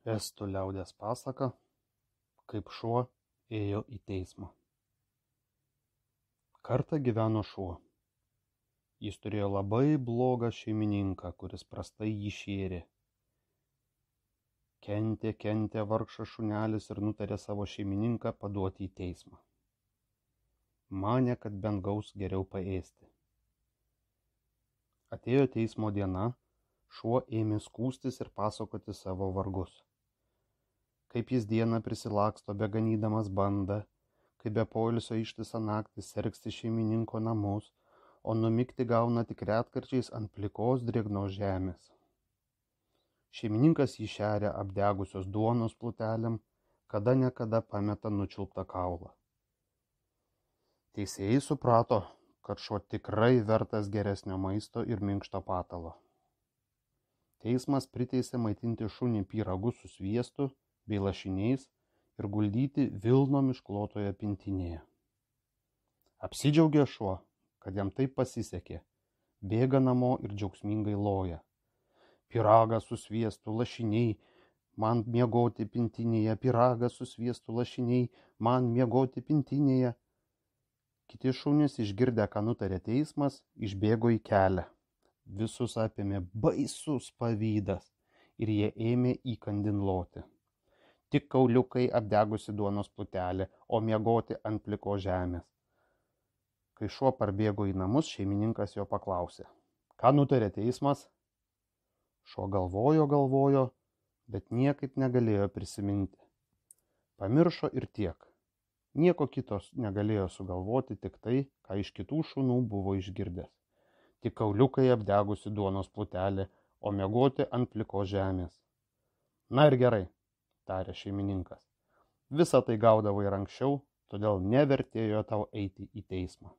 Estų liaudies pasaka, kaip šuo ėjo į teismą. Kartą gyveno šuo. Jis turėjo labai blogą šeimininką, kuris prastai jį šėrė. Kentė vargšas šunelis ir nutarė savo šeimininką paduoti į teismą. Manė, kad bent gaus geriau paėsti. Atėjo teismo diena, šuo ėmė skųstis ir pasakoti savo vargus. Kaip jis dieną prisilaksto beganydamas bandą, kaip be poilsio ištisą naktį sergsti šeimininko namus, o numigti gauna tik retkarčiais ant plikos drėgnos žemės. Šeimininkas jį šeria apdegusios duonos plutelėm, kada nekada pameta nučiulptą kaulą. Teisėjai suprato, kad šuo tikrai vertas geresnio maisto ir minkšto patalo. Teismas priteisė maitinti šunį pyragu su sviestu bei lašiniais ir guldyti vilnom išklotoje pintinėje. Apsidžiaugė šuo, kad jam taip pasisekė, bėga namo ir džiaugsmingai loja. Pyragas su sviestu, lašiniai, man miegoti pintinėje, pyragas su sviestu, lašiniai, man miegoti pintinėje. Kiti šunys, išgirdę, ką nutarė teismas, išbėgo į kelią. Visus apėmė baisus pavydas ir jie ėmė įkandin loti. Tik kauliukai apdegusi duonos plutelė, o miegoti ant pliko žemės. Kai šuo parbėgo į namus, šeimininkas jo paklausė: ką nutarė teismas? Šuo galvojo, bet niekaip negalėjo prisiminti. Pamiršo ir tiek. Nieko kitos negalėjo sugalvoti, tik tai, ką iš kitų šunų buvo išgirdęs. Tik kauliukai apdegusi duonos plutelė, o miegoti ant pliko žemės. Na ir gerai, tarė šeimininkas. Visą tai gaudavo ir anksčiau, todėl nevertėjo tau eiti į teismą.